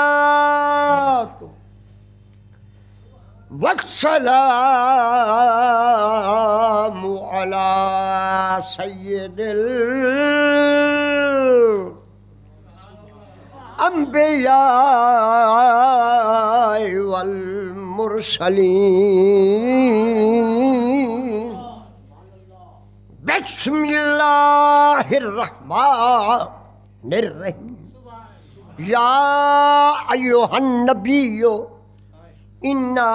الصلاۃ والسلام علی سید الانبیاء والمرسلین بسم اللہ الرحمن الرحیم یا ایھا النبی انا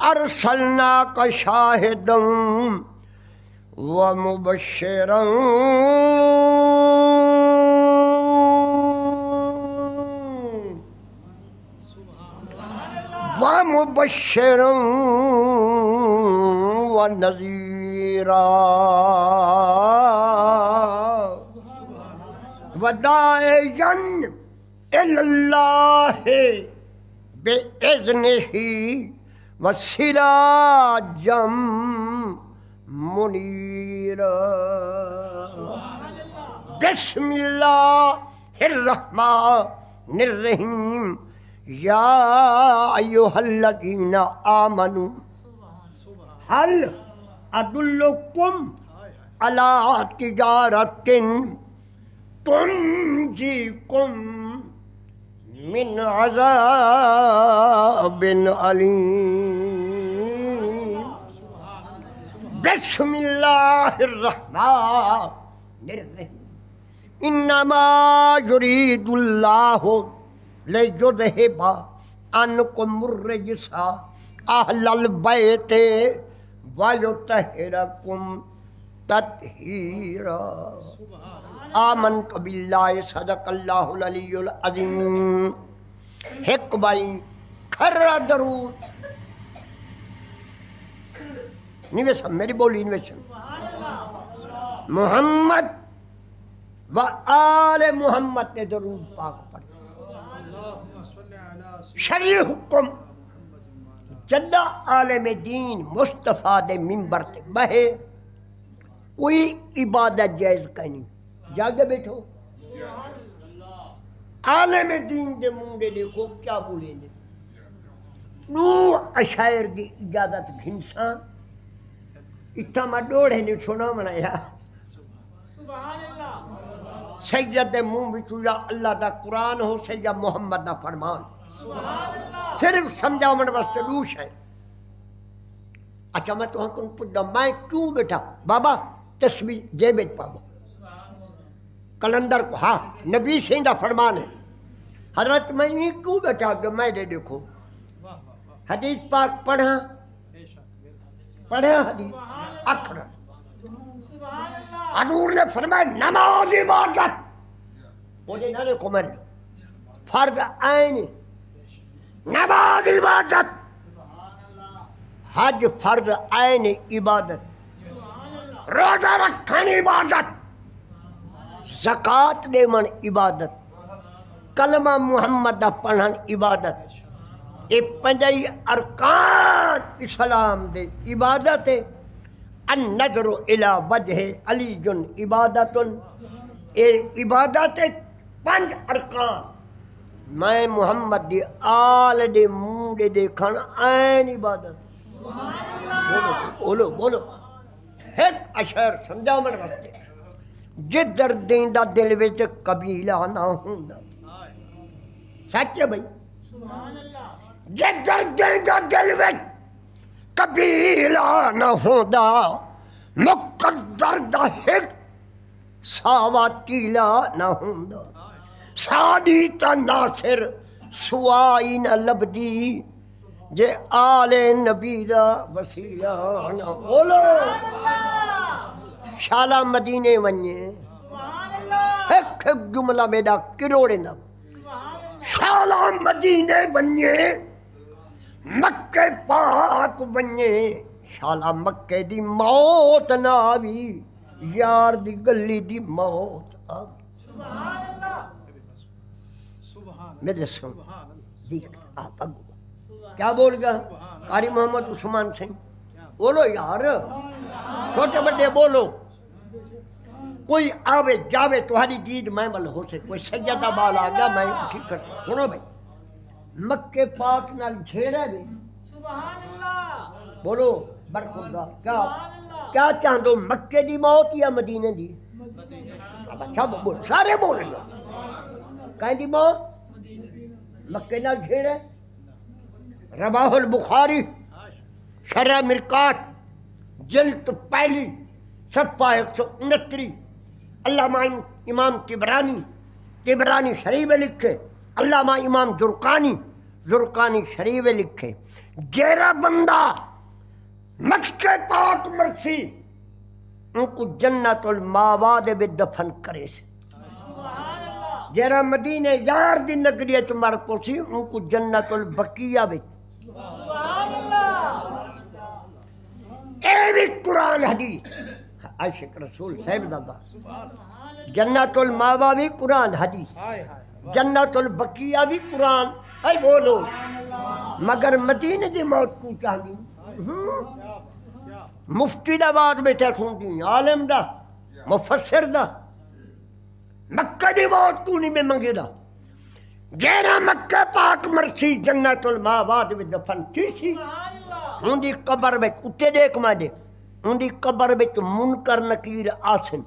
ارسلناک شاہدا ومبشرا ومبشرا ونذیرا وداعیا الی اللہ بِإِذْنِهِ وَسِرَاجًا مُنِيرًا بسم اللہ الرحمن الرحیم یا ایھا الذین آمنوا هل أدلكم على تجارة تنجيكم من عذاب علیم بسم اللہ الرحمن الرحیم انما يريد اللہ لیذہب عنکم الرجس اہل البیت ویطہرکم تطہیرا آمنت باللہ صدق اللہ العلی العظیم حق بائی کھر درود نویسن میری بولی نویسن محمد و آل محمد نے درود پاک پڑھی شرعی حکم جدہ عالم دین مصطفیٰ دے منبر تے بہے کوئی عبادت جائز کہیں جاگے بیٹھو عالم دین دے مونگے دیکھو کیا بولیں دے نو اشائر کی اجازت گھنسان اتنا میں دوڑے نہیں سنا منایا سید مون بچو یا اللہ دا قرآن ہو سید محمد دا فرمان صرف سمجھا من واسطے دو شہر اچھا میں تو ہاں کن پڑھا میں کیوں بیٹھا بابا تسبیح جیبت پابا کلندر کو ہاں نبی سے دا فرمان ہے حضرت میں یہ کیوں بیٹھا کہ میں دے دیکھو حدیث پاک پڑھا حدیث اکھرا حضور نے فرمایا نماز عبادت بولے نہ دیکھو میں فرض عین نماز عبادت حج فرض عین عبادت روزہ رکھن عبادت زکاة دے من عبادت کلمہ محمد دا پڑھن عبادت اے پنجائی ارکان اسلام دے عبادت ہے النظر الى وجہ علی جن عبادت اے عبادت ہے پنج ارکان میں محمد دی آل دے مونڈے دے کھن این عبادت بولو ایک اشعر سمجھا من وقت جدر دیندہ دل وچ قبیلہ نہ ہوندا سچ ہے بھائی جدر دیندہ دل وچ قبیلہ نہ ہوندا مقدر دا ایک ساوا تیلا نہ ہوندا ساڈی تا ناصر سوائی نہ لبدی جے آل نبی دا وسیلہ نہ بولو شالا مدینے ونجے ایک جملہ میرا کروڑے نہ شالا مدینے ونجے مکہ پاک ونجے شالا مکہ دی موت نہ آوی یار دی گلی دی موت آوی میرے سن دیکھ آپ اگو کیا بول گا قاری محمد عثمان سنگھ بولو یار چھوٹے بڑے بولو کوئی آوے جاوے تہاڈی دید میں بل ہو سے کوئی سجدہ بال آ گیا میں اٹھی کرتا سنو بھائی مکے پاک نال جھیڑے بھی بولو برخدا کیا چاہندو مکے دی موت یا مدینے دی سب بول سارے بول رہے ہو کہیں دی موت مکے نال جھیڑے رواہ البخاری شرح مرکات جلد پہلی صفحہ 169 علامہ امام طبرانی شریف لکھے علامہ امام زرقانی شریف لکھے جیرا بندہ مکہ پاک مرسی ان کو جنت الماواد بے دفن کرے سے جیرا مدینہ یار دی نگری اچ مر پوسی ان کو جنت البقیہ بے اے بھی قرآن حدیث عاشق رسول صاحب دادا جنت الماوا بھی قرآن حدیث جنت البقیہ بھی قرآن اے بولو مگر مدینہ دی موت کو چاہنی مفتی دا بات بیٹھا سنتی عالم دا مفسر دا مکہ دی موت کو نہیں میں منگے دا جیرا مکہ پاک مرسی جنت الماوا دی دفن کی سی ان دی قبر بیت اتے دیکھ میں دے ان دی قبر بیت منکر نکیر آسن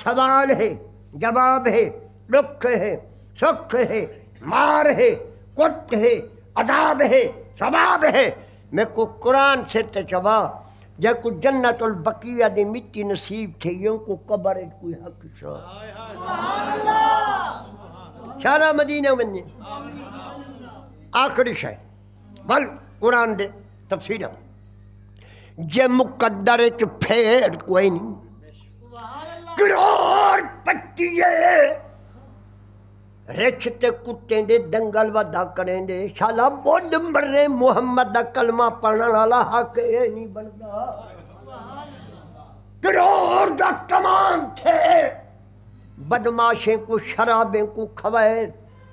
سوال ہے جواب ہے دکھ ہے سکھ ہے مار ہے کٹ ہے عذاب ہے ثواب ہے میں کو قرآن سے تچوا جے کو جنت البقیہ دی مٹی نصیب تھے یوں کو قبر ہے کوئی حق شاہ شارع مدینہ منی آخری شاہ بل قرآن دے تفسیرہ جے مقدر چ پھیر کوئی نہیں کروڑ پٹیے رچھتے کتیں دے دنگل ودا کریں دے شالا بود مرے محمد دا کلمہ پڑھنا والا حق یہ نہیں بنتا کروڑ دا کمان تھے بدماشیں کو شرابیں کو کھوائے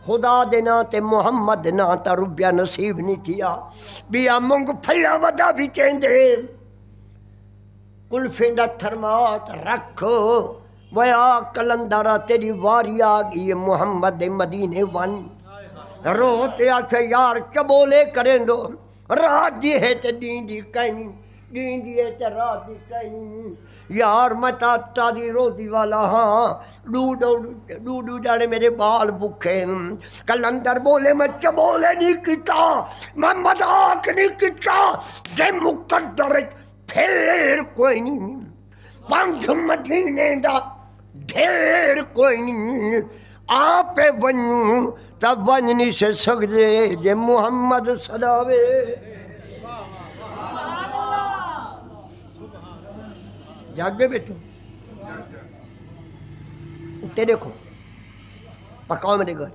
خدا دینا تے محمد نا تا روپیہ نصیب نہیں تھیا بیا مونگ پھیا ودا بھی چیندے کلفیں دا تھرمات رکھو ویا کلندرہ تیری واری آگئی محمد مدینے ون روتے آچھے یار چبولے کریں دو رات دی ہے تے دین دی کہیں دین دی ہے تے رات دی کہیں یار متا تازی روزی والا ہاں ڈو جانے میرے بال بکھے کلندر بولے میں چبولے نہیں کیتا میں مذاق نہیں کیتا جے مقدر پھر کوئی نہیں پانچ مدینے دا ڈھیر کوئی نہیں آپ ونوں تب ون نہیں سے سکتے جے محمد صداوے جاگ گئے بیٹھو اتے دیکھو پکاؤ میں دیکھو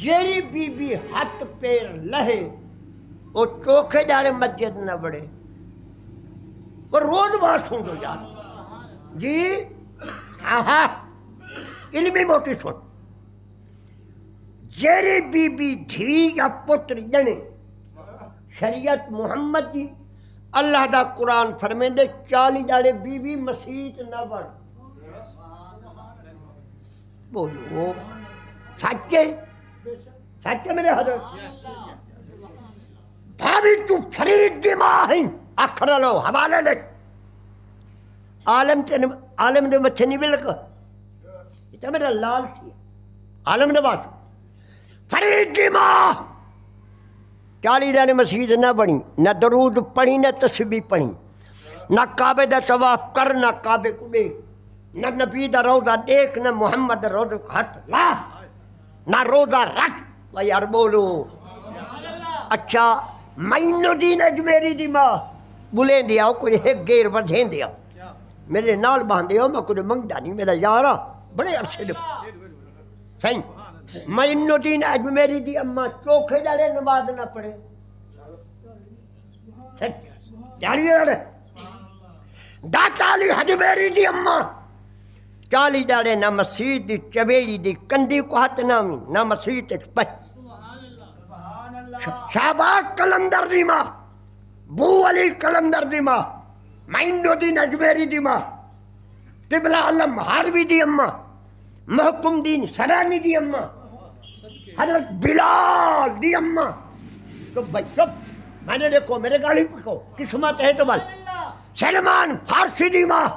جیری بی بی ہاتھ پیر لہے وہ چوکھے دارے مسجد نہ بڑھے وہ روز بات سن دو یار جی ہاں علمی موتی سن جیری بی بی دھی یا پتر جنے شریعت محمد دی اللہ دا قرآن فرمیں دے 40 داڑے بی بی مسیت نہ بڑھ بولو سچے سچے میرے حضرت بھابی تو فرید دی ماں ہیں آخر لو حوالے لے عالم نے مچھے نہیں ملکا یہ تو میرا لال تھی عالم نے بات فرید دی ماں 40 دن مسجد نہ بنی نہ درود پڑھی نہ تسبیح پڑھی نہ کعبے دا طواف کر نہ کعبے کو دیکھ نہ نبی دا روزہ دیکھ نہ محمد دا روزہ کو ہاتھ لا نہ روزہ رکھ وہ یار بولو اچھا مینو دین اجمیری دی ماں بلیں دیا کوئی ایک گیر بدھیں دیا میرے نال باندھ دیا میں کوئی منگدا نہیں میرا یارہ بڑے عرصے دے صحیح مینو دین اجمیری دی اماں چوکھے ڈالے نماز نہ پڑھے 40 ڈالے داچالی اجمیری دی اماں 40 ڈالے نہ مسجد دی چبیڑی دی کندی کو ہاتھ نہ مسجد پہ شہباز کلندر دی ماں، بو علی کلندر دی ماں، معین الدین اجمیری دی ماں، قبلہ علم حالوی دی اماں، محکم دین سرانی دی اماں، حضرت بلال دی اماں. تو بھائی سب میں نے دیکھو میرے گاڑی پکو قسمت ہے تو بل. سلمان فارسی دی ماں،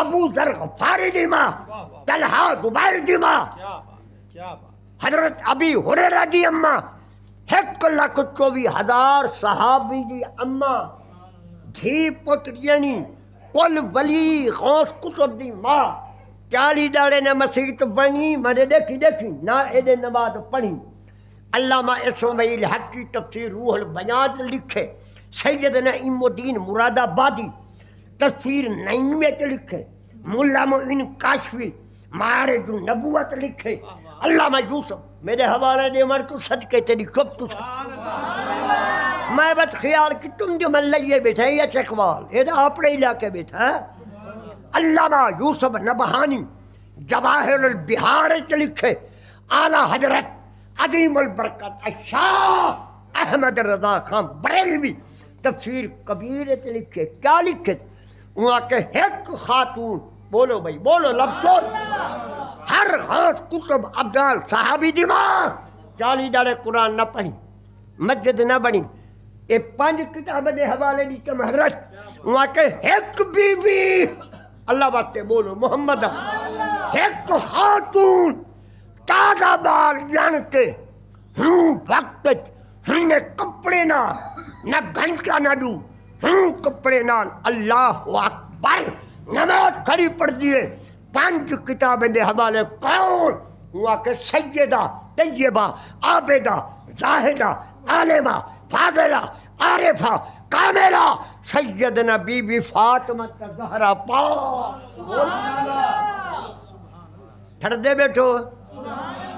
ابو ذر غفاری دی ماں، طلحہ زبیر دی ماں، حضرت ابی ہریرہ دی اماں، 1,24,000 صحابی دی اماں، دھی پتریانی کل ولی غوث کتب دی ماں. 40 داڑے نے مسیحت بنی میں نے دیکھی نہ ایڈے نماز پڑھی. علامہ اسماعیل حق کی تفسیر روح البیان لکھے، سیدنا ام الدین مراد آبادی تفسیر 99 لکھے، مولا معین کاشفی معارج النبوت لکھے، علامہ یوسف میرے حوالے دے مر تو صدقے تیری کب تو صدقے. میں بس خیال کہ تم جو من لئیے بیٹھے ہیں یا چکوال یہ تو اپنے علاقے بیٹھا ہے. علامہ یوسف نبہانی جواہر البحار لکھے، اعلیٰ حضرت عظیم البرکت شاہ احمد رضا خان بریلوی تفسیر کبیر لکھے. کیا لکھے؟ وہاں کہ ایک خاتون، بولو بھائی بولو لفظ، ہر غوث کتب ابدال صحابی دی ماں 40 داڑے قرآن نہ پڑھی، مسجد نہ بنی. یہ 5 کتاب دے حوالے دی تمہرت. وہاں کہ ایک بی بی، اللہ باتیں بولو محمد، ایک خاتون تازہ بال جانتے ہوں وقت ہوں نے کپڑے نہ گھنٹہ نہ دوں ہوں کپڑے نال اللہ اکبر نماز کھڑی پڑھ دیے. 5 کتابیں دے حوالے کون؟ ہوا کہ سیدہ طیبہ عابدہ زاہدہ عالمہ فاضلہ عارفہ کاملہ سیدنا بی بی فاطمہ زہرا پاک. تھڑ دے بیٹھو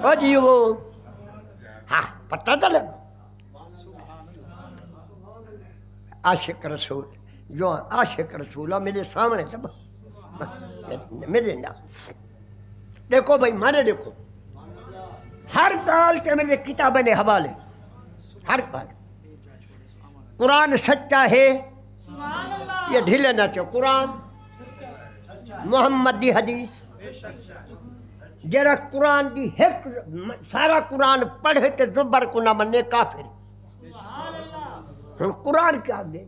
او جی وہ ہاں پتہ تو لگ عاشق رسول جو عاشق رسولہ میرے سامنے تب میرے نا دیکھو بھائی مانے دیکھو ہر کال کے میرے کتابیں نے حوالے، ہر کال قرآن سچا ہے یہ ڈھیلے نہ چاہو. قرآن محمد دی حدیث جرا قرآن دی ایک سارا قرآن پڑھے تے زبر کو نہ منے کافر. قرآن کیا دے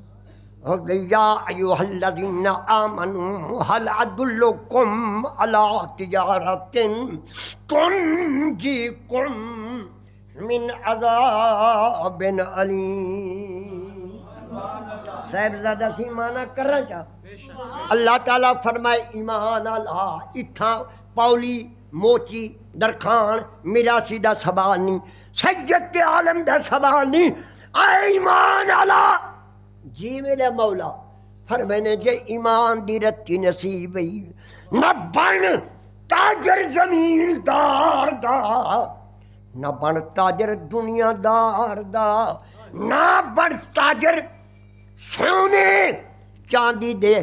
یا ایوہ الذین آمنوا حل ادلکم علی تجارت تنجیکم من عذاب علیم. صاحبزادہ سی مانا کرنا چاہ اللہ تعالیٰ فرمائے ایمان اللہ اتھا پاولی موچی درخان میراسی دا سوال نہیں، سید عالم دا سوال نہیں. اے ایمان اللہ جی میرے مولا فرمائنے جے ایمان دی رتی نصیب ہی نہ بن تاجر زمین دار دا، نہ بن تاجر دنیا دار دا، نہ بن تاجر سونے چاندی دے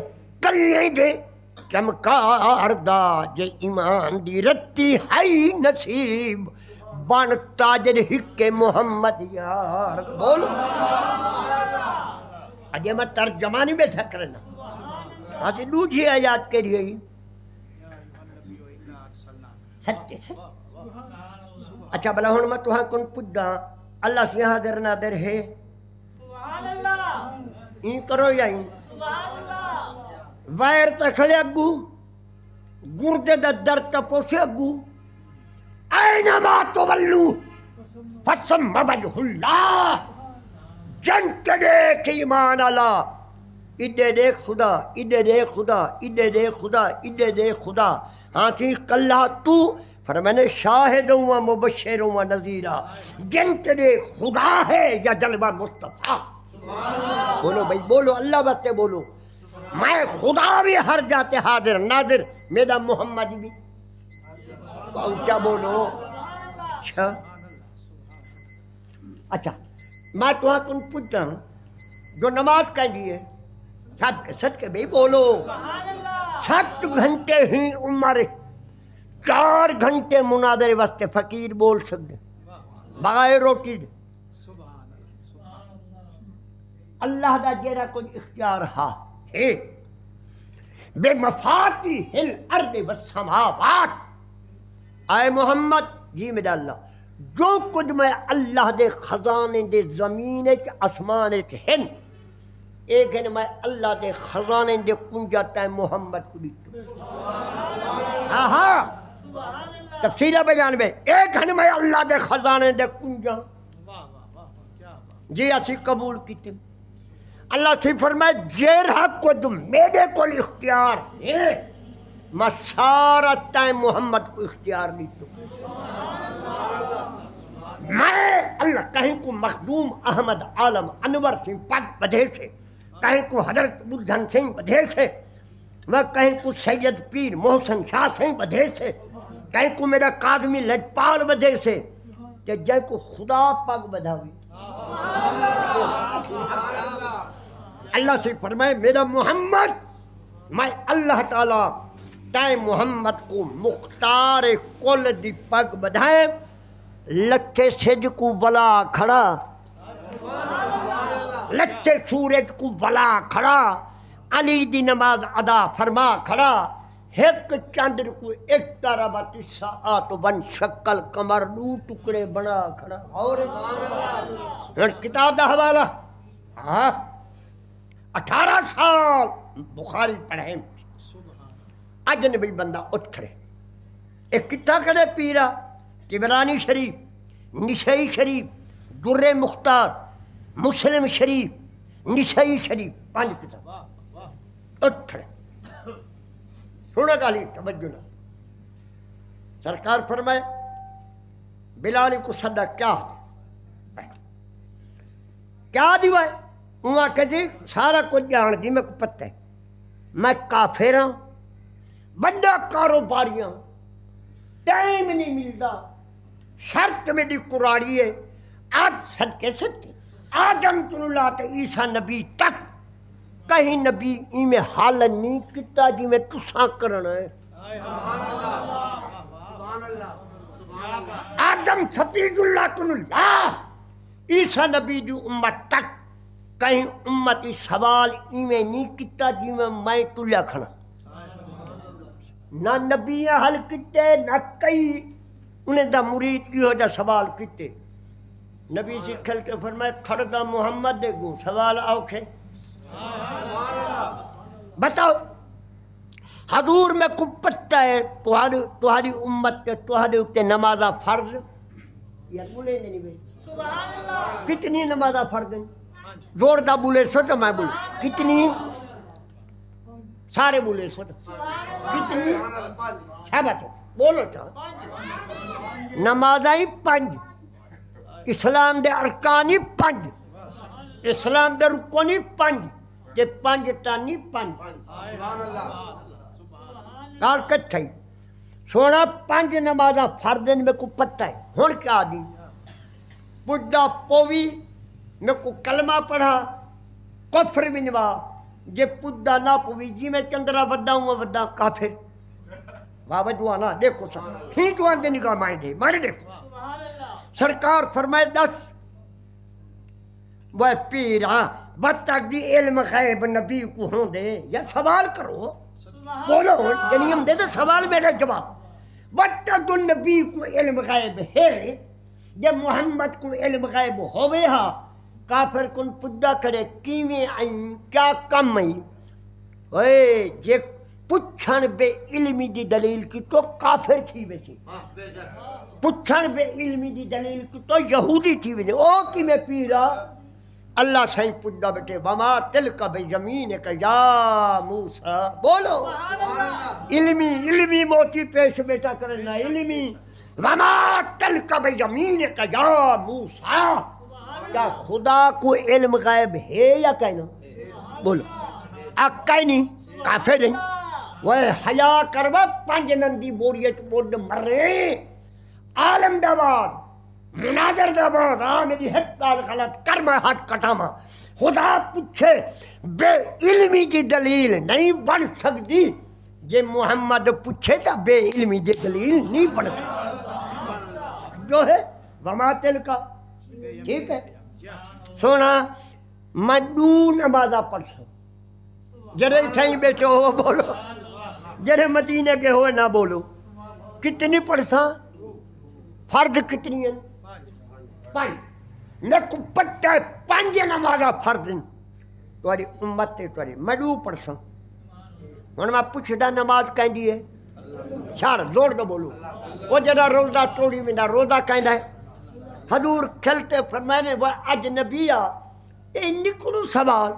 کلے دے چمکار دا. جے ایمان دی رتی ہے نصیب بن تاجر حق محمد یار. بولو اجے میں ترجمہ نہیں بیٹھا کرنا ہاں سے دوجھی آیات کے لیے سچے سے. اچھا بلا ہوں میں توہاں کن پدھا اللہ سے حاضر نادر ہے این کرو یا این وائر تکھلے اگو گردے دا در تپوسے اگو اینما تولو فثم وجہ اللہ. جن کے دیکھ ایمان اللہ ادھے دیکھ خدا ادھے دیکھ خدا ادھے دیکھ خدا ادھے دیکھ خدا. ہاں تھی کلہ تو فرمانے شاہد ہوں مبشر ہوں نذیرہ. جن کے دیکھ خدا ہے یا جلوہ مصطفیٰ. بولو بھائی بولو اللہ باتیں بولو. میں خدا بھی ہر جاتے حاضر ناظر میرا محمد بھی کیا بولو. اچھا میں تو کن پوچھتا ہوں جو نماز کہیں دیئے سچ کے بھی بولو 7 گھنٹے ہی عمر 4 گھنٹے مناظر واسطے فقیر بول سکتے بغیر روٹی دے اللہ دا جیرا کچھ اختیار ہا ہے بے مفاتیح الارض والسماوات. اے محمد جی میرا اللہ جو کچھ میں اللہ دے خزانے دے زمین چ آسمان چ ہیں ایک ہے میں اللہ دے خزانے دے کنجا تے محمد کو دیتا. ہاں ہاں تفصیلہ بیان میں ایک ہے میں اللہ دے خزانے دے کنجا جی اسی قبول کیتے. اللہ سے فرمائے جیرا کچھ میرے کو اختیار ہے میں سارا تے محمد کو اختیار دیتا. میں اللہ کہیں کو مخدوم احمد عالم انور سنگھ پاک بدھے سے کہیں کو حضرت بدھن سنگھ بدھے سے میں کہیں کو سید پیر محسن شاہ سنگھ بدھے سے کہیں کو میرا قادمی لجپال بدھے سے کہ جائے کو خدا پاک بدھا ہوئی. اللہ سے فرمائے میرا محمد میں اللہ تعالیٰ تے محمد کو مختار کل دی پاک بدھائے لچے سج کو بلا کھڑا لچے سورج کو بلا کھڑا علی دی نماز ادا فرما کھڑا ایک چاندر کو ایک طربت الساعات بن شکل کمر دو ٹکڑے بنا کھڑا. اور کتاب دا حوالہ 18 سال بخاری پڑھیں اجنبی بندہ اٹھ کھڑے ایک کتاب کھڑے پیرا طبرانی شریف نسائی شریف در مختار مسلم شریف نسائی شریف 5 کتاب اٹھڑے سونا گالی توجہ نہ. سرکار فرمائے بلال کو صدا کیا دیوا ہے وہاں کہ جی سارا کچھ جان دی میں کو پتہ ہے میں کافر ہاں بندہ کاروباریاں ٹائم نہیں ملتا شرط میری قرآنی ہے آج صدقے آدم اللہ تے عیسیٰ نبی تک کہیں نبی میں حال نہیں کتا جی میں تساں کرنا ہے. آدم صفی اللہ کن اللہ عیسیٰ نبی دی امت تک کہیں امتی سوال میں نہیں کتا جی میں تو لکھنا نہ نبی حل کتے نہ کئی انہیں دا مرید یہ جا سوال کتے. نبی سے کھل کے فرمائے کھڑا محمد دے گو سوال آوکھے بتاؤ حضور میں کو پتہ ہے تہاری امت کے تہارے اتے نمازہ فرض یا بولے نہیں بھائی کتنی نمازہ فرض ہیں زور دا بولے سو تو میں بولے کتنی سارے بولے سو کتنی شابت بولو چاہ نمازہ ہی 5 اسلام دے ارکانی 5 اسلام دے رکنی 5 تے 5 تانی 5 گال کتھائی سونا 5 نمازہ فردن میں کو پتہ ہے ہون کیا دی پجدہ پوی میں کو کلمہ پڑھا کفر بنوا جے پجدہ نہ پوی جی میں چندرہ وڈا ہوں وڈا کافر بابا جوانا دیکھو سب ہی جوان دے نگاہ مائیں دے مارے دیکھو سرکار فرمائے 10 وہ پیرا بد تک دی علم غیب نبی کو ہوں دے یا سوال کرو بولو یعنی ہم دے دے سوال میرے جواب بد تک دو نبی کو علم غیب ہے جب محمد کو علم غیب ہوئے ہاں کافر کن پدہ کرے کیویں آئیں کیا کم آئیں اوے جے پچھن بے علمی دی دلیل کی تو کافر تھی ویسی پچھن بے علمی دی دلیل کی تو یہودی تھی ویسی او کی میں پیرا اللہ سائیں پدہ بیٹے وما تلک بیمینک یا موسیٰ بولو علمی موتی پیش بیٹا کرنا علمی وما تلک بیمینک یا موسیٰ کیا خدا کو علم غائب ہے یا کہنا بولو کہیں نہیں کافر نہیں وہ حیا کروا 5 نندی بوریت بوڈ مر رہے عالم دعواد مناظر دعواد میری حقال غلط کرما ہاتھ کٹاما خدا پوچھے بے علمی کی دلیل نہیں بڑھ سکتی جے محمد پوچھے تا بے علمی کی دلیل نہیں بڑھ سکتی جو ہے وما تلکا ٹھیک ہے سونا میں دو نمازہ پڑھ سوں جرے سائیں بیٹھے ہو بولو جرے مدینے کے ہوئے نہ بولو کتنی پڑھ ساں فرد کتنی ہیں پانچ نکو پتہ ہے پانچ نمازہ فرد ہیں تواری امت تے تواری میں دو پڑھ ساں ہن میں پوچھدا نماز کہندی ہے شار زور دو بولو وہ جڑا روزہ توڑی ویندا روزہ کہندا ہے حضور کھلتے فرمانے وہ اجنبی آ اے نکلو سوال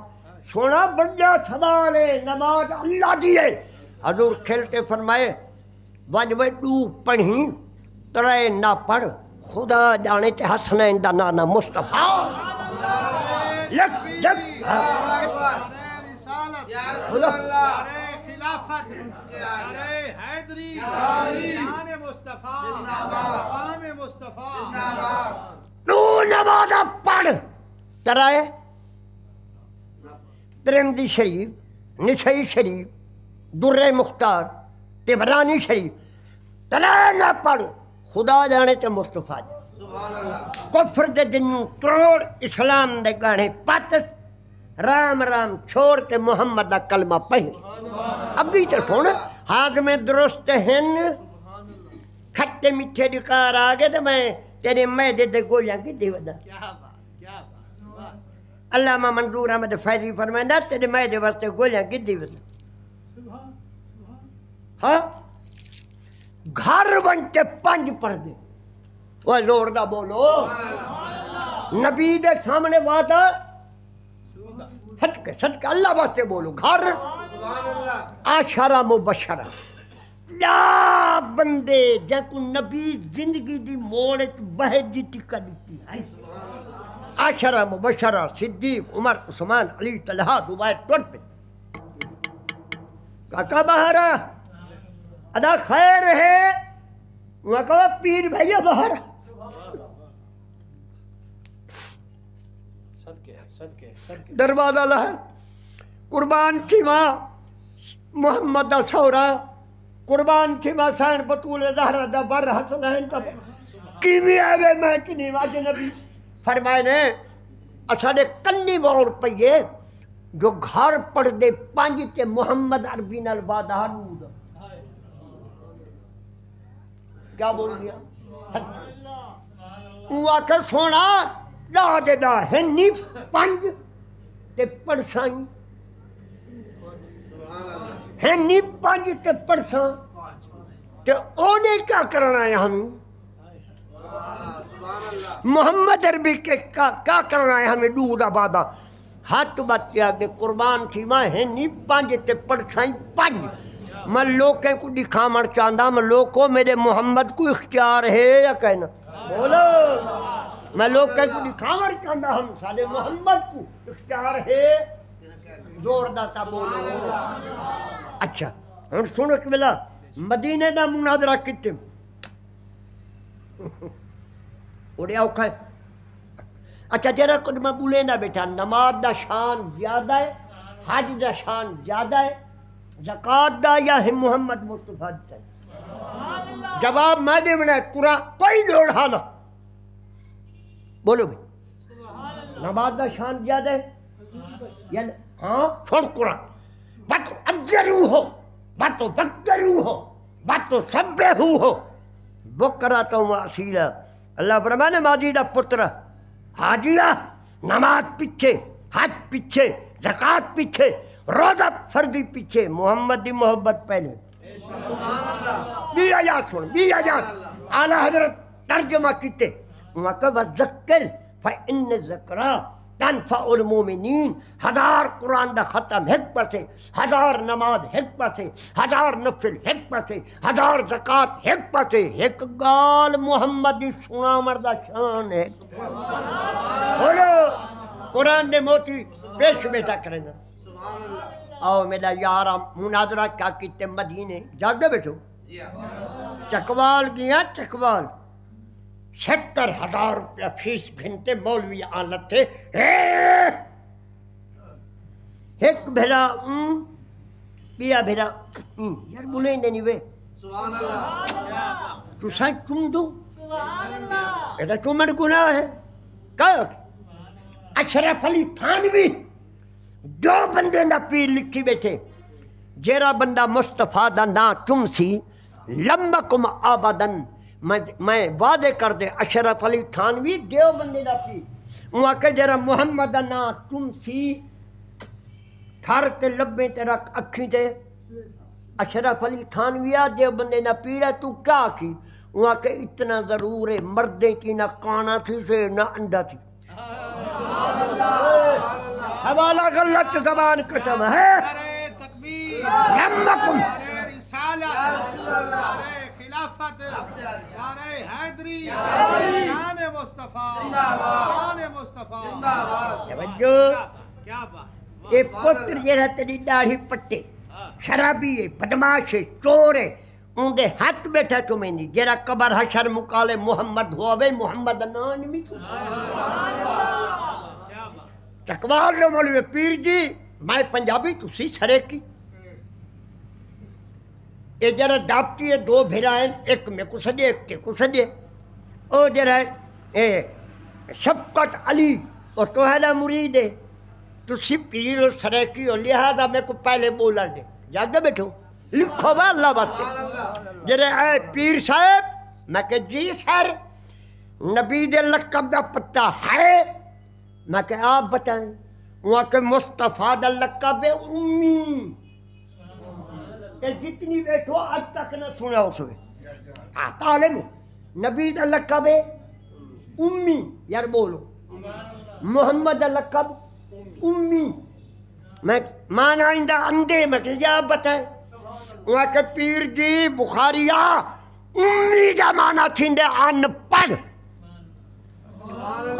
سونا بڑا سوال ہے نماز اللہ دی ہے حضور کھلتے فرمائے ونج وہ دو پڑھی ترے نہ پڑھ خدا جانے تے حسنین دا نانا مصطفیٰ لکھ جب خلافت ارے حیدری شان مصطفیٰ مقام مصطفیٰ تو نماز پڑھ ترائے ترمذی شریف نسائی شریف در مختار طبرانی شریف ترائے نہ پڑھ خدا جانے تے مصطفیٰ کفر دے دنوں تروڑ اسلام دے گانے پاتت رام رام چھوڑ کے محمد دا کلمہ پڑھ ابھی تو سن ہاتھ میں درست ہیں کھٹے میٹھے ڈکار آگے تو میں تیرے میدے دے گولیاں کی دیودا علامہ منظور احمد فیضی فرمائندہ تیرے میدے واسطے گولیاں کی دیودا ہاں گھر بنتے پانچ پڑھ دے وہ زور دا بولو نبی دے سامنے وعدہ صدقہ اللہ واسطے بولو گھر عاشرہ مبشرہ یا بندے جن کو نبی زندگی دی موڑ بہت دی ٹکا دیتی ہے عاشرہ مبشرہ صدیق عمر عثمان علی طلحہ زبیر ٹور پہ کاکا بہارا ادا خیر ہے وہاں کہا پیر بھائیہ بہارا دروازہ لہر قربان تھی ماں محمد دا سورا قربان تھی ماں سین بطول زہرہ دا بر حسنین دا کیمیا بے میں کنی واج نبی فرمائے نے اساڑے کنی وور پئیے جو گھر پڑھ دے پانچ تے محمد عربین البادہ نود کیا بول دیا وہ آکھر سونا دا دے دا ہنی پانچ تے پڑھسائیں ہنی پانچ تے پڑھسائیں تے اونے کیا کرنا ہے ہمیں محمد عربی کے کیا کرنا ہے ہمیں دودھ آبادہ ہاتھ بات کیا کہ قربان تھی ماں ہنی پانچ تے پڑھسائیں پانچ میں لوگوں کو دکھامن چاہتا میں لوگوں میرے محمد کو اختیار ہے یا کہنا بولو میں لوگ کہیں کو دکھاور چاہتا ہم سالے محمد کو اختیار ہے زور داتا بولو اچھا ہم سنو کہ بلا مدینہ دا مناظرہ کتے اوڑے اوکھا ہے اچھا تیرا کچھ میں بولے نہ بیٹھا نماز دا شان زیادہ ہے حج دا شان زیادہ ہے زکاة دا یا ہے محمد مصطفیٰ دا جواب میں دے بنا قرآن کوئی دوڑ حالا بولو بھئی نماز دا شان زیادہ ہے یا ہاں چھوڑ قرآن باتو اجرو ہو باتو بکرو ہو باتو سبہو ہو بکراتو معصیلہ اللہ فرمانے ماجی دا پتر حاجیہ نماز پیچھے حج پیچھے زکاة پیچھے روزہ فردی پیچھے محمد دی محبت پہلے بھی آیات سن بھی آیات اعلیٰ حضرت ترجمہ کیتے وہاں کہ وَذَكِّرْ فَإِنَّ الذِّكْرَىٰ تَنْفَعُ الْمُؤْمِنِينَ ہزار قرآن دا ختم ایک پر سے ہزار نماز ایک پر سے ہزار نفل ایک پر سے ہزار زکاة ایک پر سے ایک گال محمد دی سنا مردہ شان ہے بولو قرآن دے موتی پیش بیٹا کریں گا آؤ میرا یارا مناظرہ کیا کیتے مدینے جاگ دے بیٹھو چکوال گیا چکوال 70,000 روپیہ فیس گھنٹے مولوی آلت تھے ایک بھیرا بیا بھیرا یار بولیں نہیں وے تو سائن کم دو ایڈا کمر گناہ ہے اشرف علی تھانوی دو بندے دا پیر لکھی بیٹھے جیرا بندہ مصطفیٰ دا نا چم سی لمکم آبادن میں وعدے کر دے اشرف علی تھانوی دیو بندے دا پیر وہاں کہ جیرا محمد دا نا چم سی تھر تے لبے تے رکھ اکھی تے اشرف علی تھانوی دیو بندے دا پیر ہے تو کیا کی وہاں کہ اتنا ضرور ہے مردیں کی نہ کانا تھی سے نہ انڈا تھی حوالہ غلط زبان قسم ہے نعرہ تکبیر، لمکم نعرہ رسالت، نعرہ خلافت، نعرہ حیدری، شان مصطفیٰ، شان مصطفیٰ، توجہ کیا بات، یہ پتر جیرا تیری داڑھی پٹے شرابی ہے بدماش ہے چور ہے ان دے ہاتھ بیٹھا چومیں نہیں جیرا قبر حشر مقالے محمد ہوئے محمد نان بھی چکوال لو مولوی پیر جی میں پنجابی تسی سرے کی یہ جرا دابتی ہے دو بھیرائیں ایک میں کو سجے ایک کے کو سجے او جرا شفقت علی اور توہیدہ مرید ہے تسی پیر اور سرے کی اور لہذا میں کو پہلے بولا دے جاگے بیٹھو لکھو با اللہ بات جرا اے پیر صاحب میں کہ جی سر نبی دے لقب دا پتہ ہے میں کہ آپ بتائیں وہاں کہ مصطفیٰ دا لقب ہے امی کہ جتنی بیٹھو آج تک نہ سنا اس میں عالم نبی دا لقب ہے امی یار بولو محمد دا لقب امی میں مانا اندہ اندے میں کہ آپ بتائیں وہاں کہ پیر جی بخاریہ امی دا مانا تھندے ان پڑھ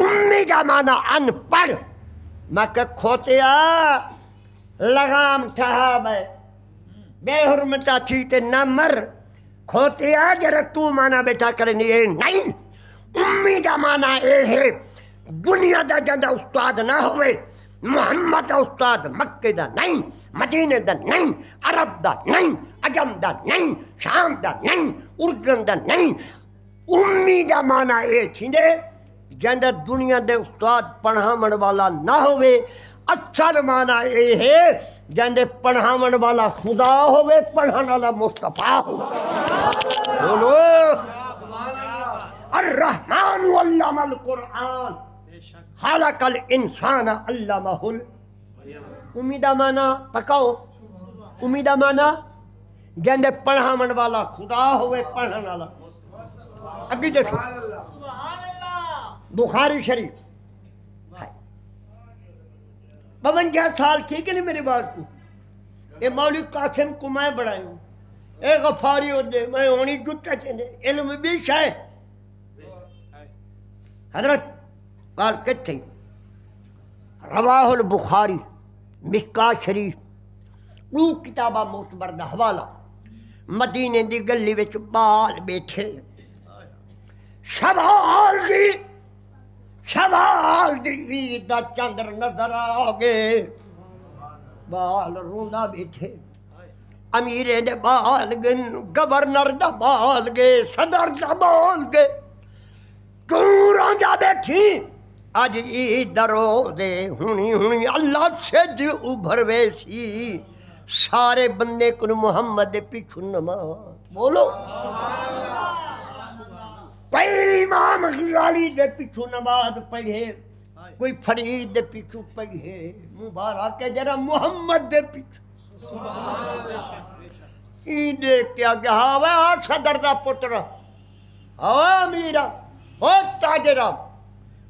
امی کا مانا ان پڑھ میں کہ کھوتیا لغام صاحب ہے بے حرمتا تھی تے نہ مر کھوتیا جرا تو مانا بیٹا کرنی ہے نہیں امی کا مانا اے ہے دنیا دا جندہ استاد نہ ہوئے محمد دا استاد مکہ دا نہیں مدینہ دا نہیں عرب دا نہیں عجم دا نہیں شام دا نہیں اردن دا نہیں امی کا مانا اے تھیندے جندہ دنیا دے استاد پڑھامن والا نہ ہوئے اچھل معنی اے ہے جندے پڑھامن والا خدا ہوئے پڑھان والا مصطفیٰ ہوئے بولو الرحمن علم القرآن خالق الانسان علمہ امیدہ معنی پکاؤ امیدہ معنی جندے پڑھامن والا خدا ہوئے پڑھان والا ابھی دیکھو بخاری شریف 52 سال تھی کہ نہیں میری بات کو اے مولوی قاسم کو میں بڑھائی ہوں اے غفاری ہو دے میں ہونی جتا چاہنے علم بھی شاید حضرت قال کتے رواہ البخاری مشکات شریف دو کتابہ معتبر دا حوالہ مدینے دی گلی وچ بال بیٹھے شوال دی عید دا چندر نظر آگے بال روندا بیٹھے امیرے دے بال گن گورنر دا بال گے صدر دا بال گے کیوں روندا بیٹھی آج عید دا روزے ہونی اللہ سے جو ابھر ویسی سارے بندے کن محمد دے پیچھو نماز بولو کوئی امام غزالی دے پیچھو نماز پڑھے کوئی فرید دے پیچھو پڑھے مبارک کے جرا محمد دے پیچھو این دیکھ کے آگے ہوا صدر دا پتر ہوا میرا ہو تاجرہ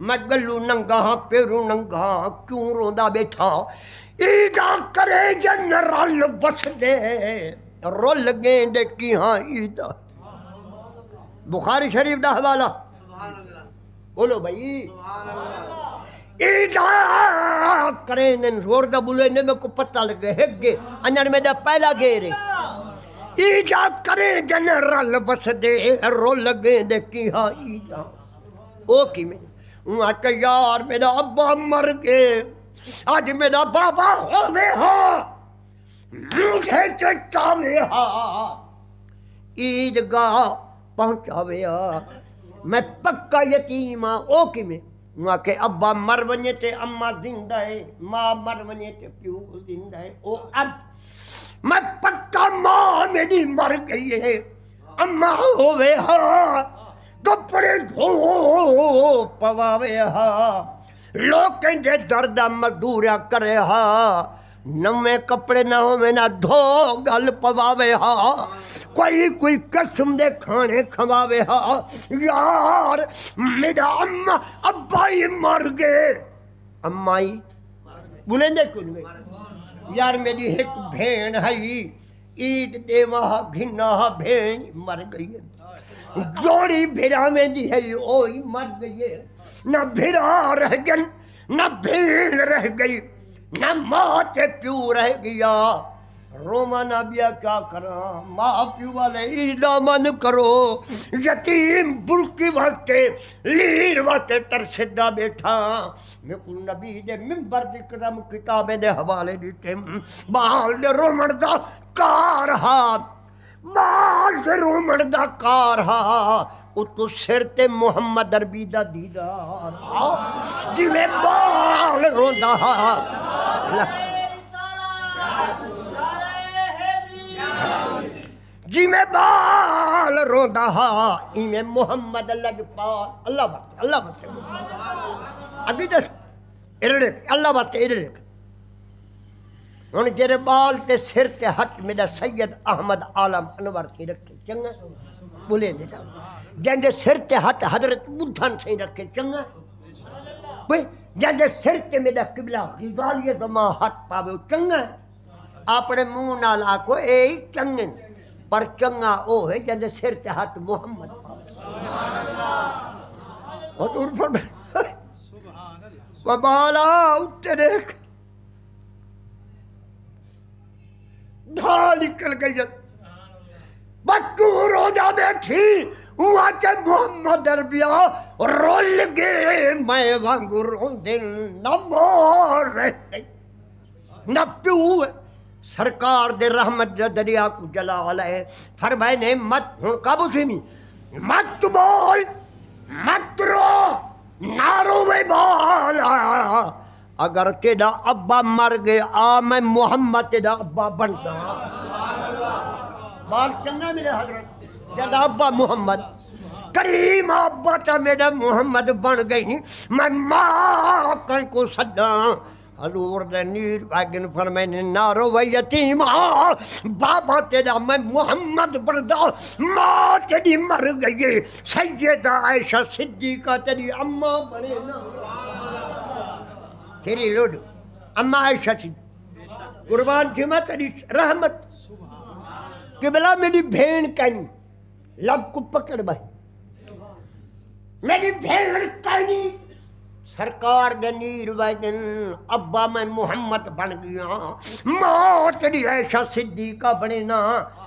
میں گلو ننگا ہاں پیرو ننگا ہاں کیوں روندا بیٹھا ایدہ کرے جن رل بس دے رول گیں دے کی ہاں ایدہ بخاری شریف دا حوالہ بولو بھائی ایدہ کریں دن زور دا بولے نے میں کو پتہ لگے ہک گے انجر میں دا پہلا گھیرے ایدہ کریں جن رل بس دے رول گیں دے کی ہاں ایدہ او کی میں وہاں کہ یار میرا ابا مر گئے آج میرا بابا ہوئے ہاں مجھے چچاوے ہاں عیدگاہ پہنچاوے ہاں میں پکا یتیم ہاں او کی میں وہاں کہ ابا مر ونجے تے اما زندہ ہے، ماں مر ونجے تے پیو زندہ ہے. او اب میں پکا ماں میری مر گئی ہے، اما ہوئے ہاں کپڑے دھو پواوے ہاں، لوگ کہیں درد مزدوریاں کرے ہاں، نویں کپڑے نہ ہوئے نہ دھو گل پواوے ہاں، کوئی قسم دے کھانے کھواوے ہاں. یار میرا اما ابا ہی مر گئے، اما ہی بولیں دے کن میں. یار میری ایک بھین ہے عید دیواں گھنا بھین مر گئی ہے، جوڑی بھیرا میں دی ہے اوہی مر گئی ہے. نہ بھیرا رہ گئی نہ بھیڑ رہ گئی نہ ماں تے پیو رہ گیا. روما نہ بیا کیا کرا، ماں پیو والے عیدہ من کرو، یتیم برکی وقتے لیر وقتے ترسدہ بیٹھا. میں کو نبی دے ممبر دی قدم کتابیں دے حوالے دیتے بال دے رومن دا کار ہاں، بال دے رومن دا کار ہاں. اتو سر تے محمد عربی دا دیدار جی میں بال روندا ہاں. جی میں بال روندا ہاں میں محمد لگ پا. اللہ بات اللہ بات اگی دس ارڑک اللہ بات ارڑک. ہن جڑے بال تے سر تے ہٹ میرا سید احمد عالم انور کی رکھے چنگا بولیں دے جندے سر تے ہٹ حضرت بدھن سے رکھے چنگا بھئی جندے سر تے میرا قبلہ غزالی زمان ہٹ پاوے چنگا. اپنے منہ نال آکو اے چنگن پر چنگا او ہے جندے سر تے ہٹ محمد اور دور پر وبالا اٹھے دیکھ دھا نکل گئی جب بس تو روزہ بیٹھی وہاں کے محمد عربیہ رول گئے میں وانگو روندن نہ مور رہ گئی نہ پیو. سرکار دے رحمت دریا کو جلال ہے فرمائے نے مت ہوں قابو سیمی مت بول مت رو نارو میں بالا. اگر تیرا ابا مر گئے آ میں محمد تیرا ابا بنتا. بات چنگا میرے حضرت جد ابا محمد کریم ابا تا میرا محمد بن گئی میں ماں کن کو صدا. حضور دے نیر واگن فرمائنے نارو و یتیم بابا تیرا میں محمد بردا ماں تیری مر گئی سیدہ عائشہ صدیقہ تیری اماں بڑے نا تیری لوڈو اماں عائشہ صدیقہ قربان تھی میں تیری رحمت. قبلہ میری بھین کہیں لب کو پکڑ بھائی میری بھین کہیں سرکار دے نیر ویدن ابا میں محمد بن گیا ماں تیری عائشہ صدیقہ بنے نا.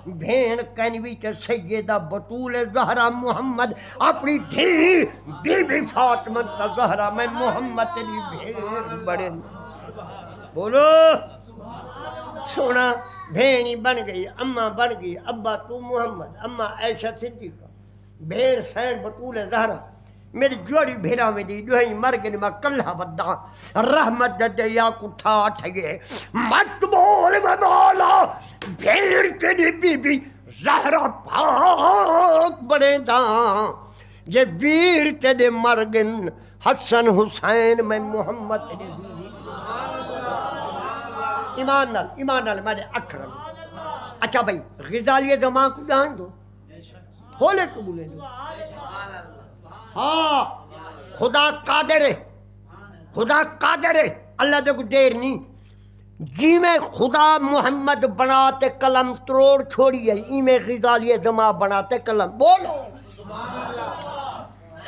بھین کہنوی تے سیدہ بطول زہرہ محمد اپنی دھی بی بی فاطمہ زہرہ میں محمد تیری بھین بڑے نا. بولو سونا بھینی بن گئی اماں بن گئی ابا تو محمد اماں عائشہ صدیقہ بھین سین بطول زہرہ میری جوڑی بھیرا میں دی دوہی مرگن میں کلہ بدہ رحمت دریا کو ٹھاٹ گئے مت بول میں بولا بھیڑ تیری بی بی زہرہ پاک بڑے داں جے بیر تیرے مرگن حسن حسین میں محمد تیرے بی ایمان نال میں نے اکرم. اچھا بھائی غزالی زمان کو جان دو ہولے قبولے دو. ہاں خدا قادر ہے خدا قادر ہے اللہ دے کو دیر نہیں جی میں خدا محمد بناتے قلم تروڑ چھوڑی ہے ای میں غزالی زمان بناتے قلم بولو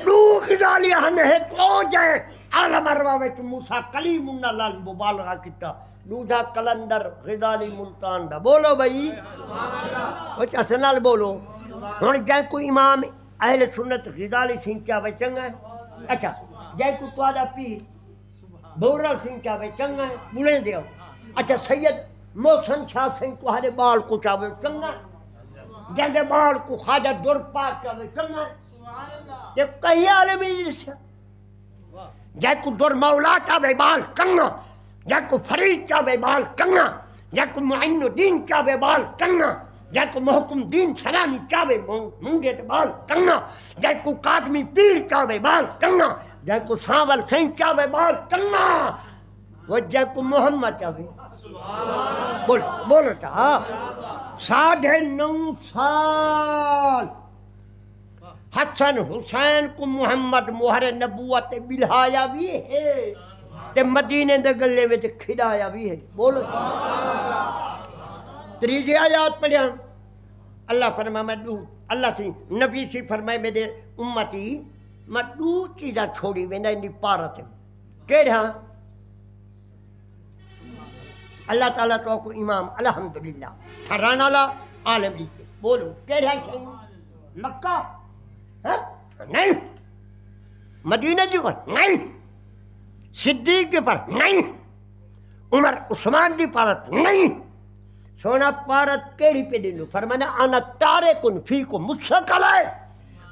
دو غزالی ہن ہے کو جائے عالم اروہ موسیٰ کلیم اللہ لال مبالغہ کتا دوجا کلندر غزالی ملتان دا. بولو بھائی بچہ سنال بولو. ہن جائے کوئی امام اہل سنت غزالی سنچا بے چنگا ہے. اچھا جائے کو سوادہ پیر بورل سنچا بے چنگا ہے بولیں دے. اچھا سید محسن شاہ سنگ کو ہرے بال کو چاوے چنگا جندے بال کو خواجہ در پاک چاوے چنگا ہے. یہ کہیں عالمی جیسے جے کو در مولا چاہے بال کنگا جے کو فرید چاہے بال کنگا جے کو معین الدین چاہے بال کنگا جے کو محکم دین سلانی چاہے مونگے تے بال کنگا جے کو قادمی پیر چاہے بال کنگا جے کو ساول سین چاہے بال کنگا وہ جے کو محمد چاہے بولو چاہا 9.5 سال حسن حسین کو محمد مہر نبوت بلہایا بھی ہے تے مدینے دے گلے میں تے کھڑایا بھی ہے بولو تریجی آیات پڑھیں اللہ فرمائے میں دو اللہ سے نبی سے فرمائے میرے امتی میں دو چیزاں چھوڑی وینا اندی پارت کہہ رہا اللہ تعالیٰ تو کو امام الحمدللہ حران اللہ عالم دیتے بولو کہہ رہا ہے مکہ نہیں مدینہ جی پر نہیں صدیق جی پر نہیں عمر عثمان جی پارت نہیں سونا پارت کیری پہ دینو فرمانا انا تارکن فیکم مستقلائے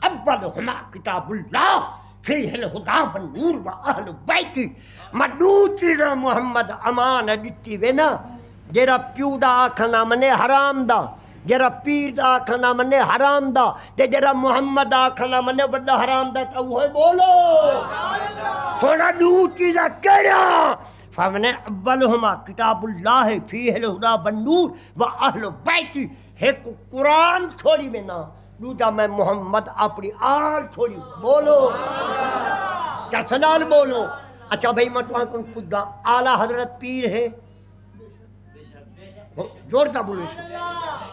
اولہما کتاب اللہ فیہ الہدا والنور و اہل بیتی مدو چیزا محمد امان دیتی وینا جیرا پیو دا آکھنا منے حرام دا جرا پیر دا آکھنا منے حرام دا تے جرا محمد آکھنا منے بڑا حرام دا تا وہ بولو سونا دو چیزا کہہ رہا فرمانے اولہما کتاب اللہ فیہ الہدا والنور و اہل بیتی ایک قرآن چھوڑی میں نا دوجا میں محمد اپنی آل چھوڑی بولو کیا سنال بولو اچھا بھائی میں تو آنکھوں خود اعلیٰ حضرت پیر ہے زور کا بولو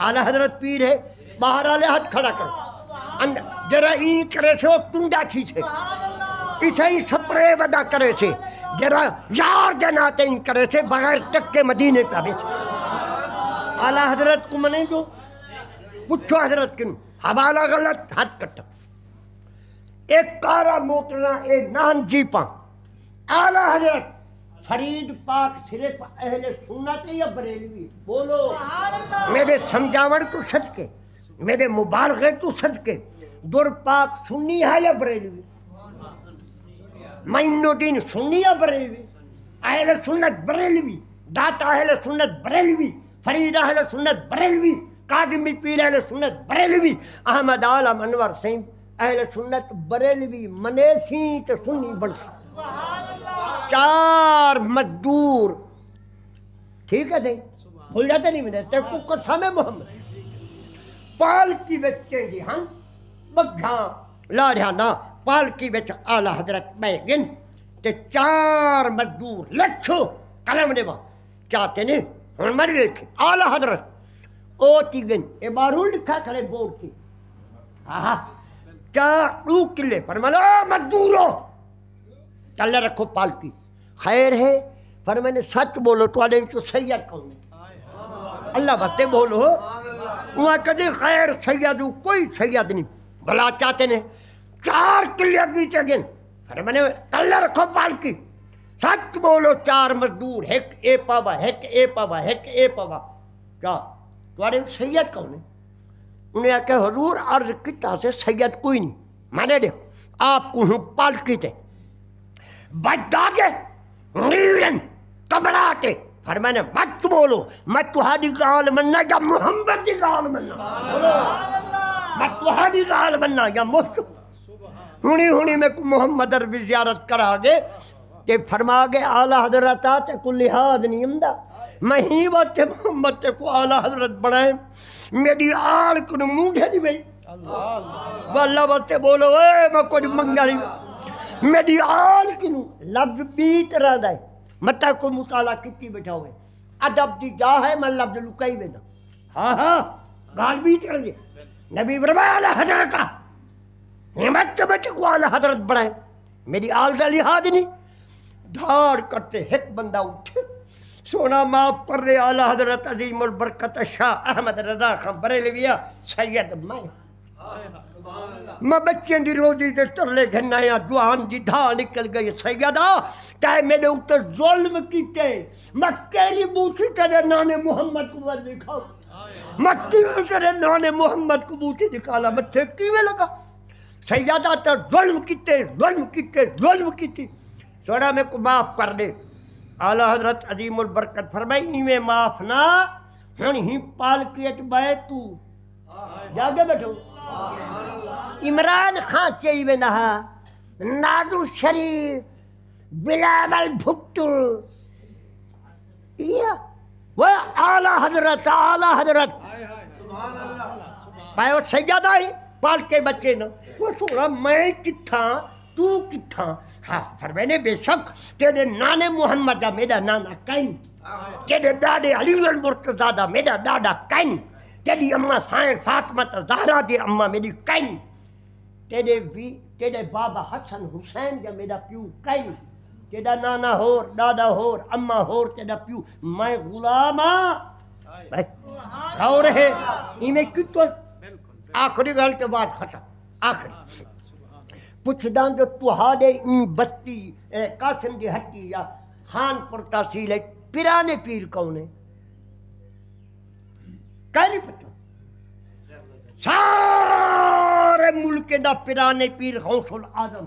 اعلیٰ حضرت پیر ہے باہر آلے ہاتھ کھڑا کرو جرا این کرے سے وہ تنڈا چھی سے پیچھے ہی سپرے ودا کرے سے جرا یار جناتے ہی کرے سے بغیر تک کے مدینے پہ بھی اعلیٰ حضرت کو منے جو پوچھو حضرت کن حوالہ غلط ہاتھ کٹا ایک کارا موتنا ایک نان جیپاں اعلیٰ حضرت فرید پاک صرف اہل سنت یا بریلوی بولو میرے سمجھاوڑ تو صدقے میرے مبالغے تو صدقے در پاک سنی ہے یا بریلوی معین الدین سنی یا بریلوی اہل سنت بریلوی داتا اہل سنت بریلوی فرید اہل سنت بریلوی قادمی پیر اہل سنت بریلوی احمد عالم انور سین اہل سنت بریلوی منے سی تو سنی بن چار مزدور ٹھیک ہے تھے بھول جاتے نہیں میں تے کو قسم محمد پالکی بچے دی ہن بگھاں لاڑھا نا پالکی بچ اعلیٰ حضرت میں گن تے چار مزدور لچھو قلم نے وہاں چاہتے نہیں ہن مر گئے تھے اعلیٰ حضرت او تی گن اے بارو لکھا کھڑے بورڈ کی چار دو کلے فرمانا مزدورو چلے رکھو پالکی خیر ہے فرمانے سچ بولو تو آلے وچو سید کون اللہ بستے بولو وہاں کدی خیر سید کوئی سید نہیں بلا چاہتے نے چار کلے اگی چگن فرمانے چلے رکھو پالکی سچ بولو چار مزدور ایک اے پاوا ایک اے پاوا ایک اے پاوا کیا تو آلے سید کون ہے انہیں آکے حضور عرض کتا سے سید کوئی نہیں مانے دے آپ کو ہوں پالکی تے بڑھاگے نیرن کبڑاتے فرمانے مت بولو مت تہاڈی گال مننا یا محمد دی گال مننا مت تہاڈی گال مننا یا ہونی میں کو محمد عربی زیارت کرا گے کہ فرما گے اعلیٰ حضرت آتے کو لحاظ نہیں امدہ میں ہی وقت محمد تے کو اعلیٰ حضرت بڑھائیں میری آل کو مونڈے دی بھئی واللہ وقت بولو اے میں کچھ منگا نہیں میری آل کنو لفظ بیت رہ دائے مطلع کو مطالعہ کتی بیٹھا ہوئے ادب دی جا ہے میں لفظ لکائی بینا ہاں گال بیت رہ دے نبی فرمایا اعلیٰ حضرت ہمت کے بچے کو اعلیٰ حضرت بڑھائیں میری آل دا لحاظ نہیں دھاڑ کرتے ایک بندہ اٹھے سونا معاف کر رہے اعلیٰ حضرت عظیم البرکت شاہ احمد رضا خان بریلویہ سید میں بچیں دی روزی دے ترلے گھنایا جوان دی دھا نکل گئی سیدہ تاہے میرے اوپر ظلم کیتے میں کیری بوٹی تیرے نانے محمد کو بل دکھاؤ میں کیویں تیرے نانے محمد کو بوٹی دکھالا میں تھے کیویں لگا سیدہ تا ظلم کیتے سوڑا میں کو معاف کر دے. اعلیٰ حضرت عظیم البرکت فرمائی میں معاف نہ ہن ہی پالکیت بے تو جاگے بیٹھو. عمران خان چاہیے میں نہا نازو شریف بلال بھٹو وہ اعلیٰ حضرت پائے وہ سجادہ ہی پال کے بچے نا وہ سوڑا میں کتھاں تو کتھاں. ہاں فرمائے بے شک تیرے نانے محمد دا میرا نانا کین، تیرے دادے علی المرتضیٰ دا میرا دادا کین، تیری اماں سائن فاطمہ زہرا دی اماں میری کین، تیرے بابا حسن حسین دا میرا پیو کین، تیرا نانا ہور دادا ہور اماں ہور تیرا پیو. میں غلام ہاں رہے میں کتوں آخری گل کے بعد ختم. آخری پوچھداں جو تہاڈے بستی قاسم دی ہٹی یا خان پور تحصیل ہے پرانے پیر کون ہے؟ کہیں نہیں پتہ. سارے ملک دا پرانے پیر غوث العظم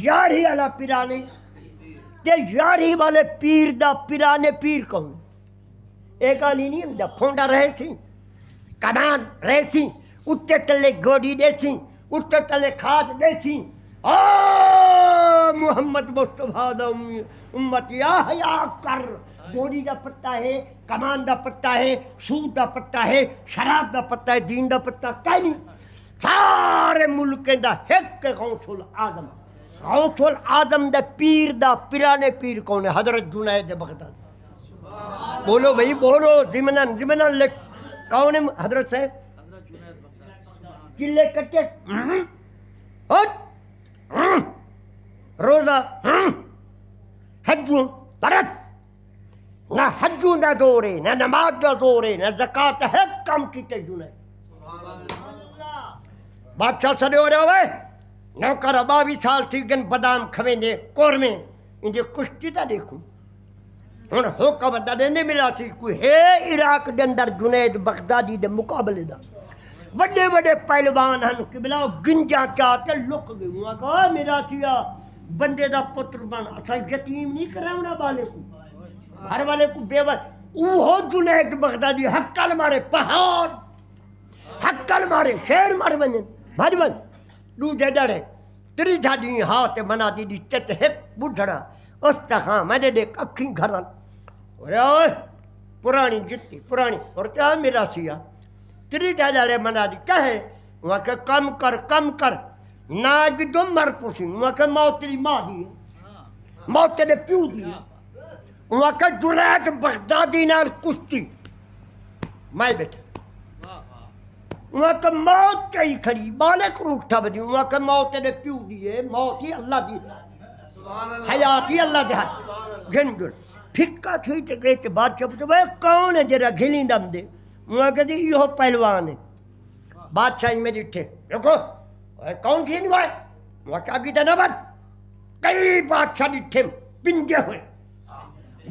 یاری والا پرانے تے یاری والے پیر دا پرانے پیر کون؟ ایک گالی نہیں دا پھونڈا رہے سی کمان رہے سی اتے تلے گوڑی دے سی اتے تلے کھاد دے سی. محمد مصطفیٰ دا امت یا حیا کر. گوڑی دا پتہ ہے، کمان دا پتہ ہے، سود دا پتہ ہے، شراب دا پتہ ہے، دین دا پتہ کہیں. سارے ملکیں دا ایک غوث العظم. غوث العظم دا پیر دا پرانے پیر کون ہے؟ حضرت جنید بغداد. بولو بھائی بولو ضمناً لکھ کون ہے حضرت صاحب؟ کلے کرتے روزہ حجوں برت نہ حجوں نہ دورے نہ نماز نہ دورے نہ زکات ہے کم کیتے جنے. بادشاہ سڑے ہو رہے ہوئے نوکر 22 سال تھی گن بادام کھویں دے کور میں ان دے کشتی تا دیکھوں ہن ہوکا بدا دے نہیں ملا تھی کوئی ہے عراق دے اندر جنید بغدادی دے مقابلے دا بڑے بڑے پہلوان ہن قبلہ گنجا چاہتے لک گئے. وہاں کہا میرا تھیا بندے دا پتر بن اچھا یتیم نہیں کراؤنا بالے کو ہر والے کو بیوہ اوہو جنید بغدادی حقل مارے پہاڑ حقل مارے شیر مار بنن بھائی بن دو جے ڈڑے تری جھاڑی ہاتھ منا دی دی چت ہک بڑھڑا اس تخاں میں نے دیکھ اکھیں گھرن اوہ پرانی جتی پرانی اور کیا میرا سیا تری جھاڑے منا دی کہے وہاں کہ کم کر ناگ دو مر پوسی وہاں کہ موت تیری ماں دی موت تیرے پیو دی وہاں کہ جنید بغدادی نال کشتی میں بیٹھا وہاں کہ موت کئی کھڑی بالک روٹھا بجی وہاں کہ موت تیرے پیو دیئے موت ہی اللہ دی حیات ہی اللہ دے ہاتھ گھن پھکا تھی گئے تے بادشاہ پوچھتے بھائی کون ہے جرا گھلیں دم دے وہاں کہ دی یہ پہلوان ہے. بادشاہی میں ڈٹھے دیکھو کون تھی نہیں وہاں کہ آگی دے نبت کئی بادشاہ ڈٹھے پنجے ہوئے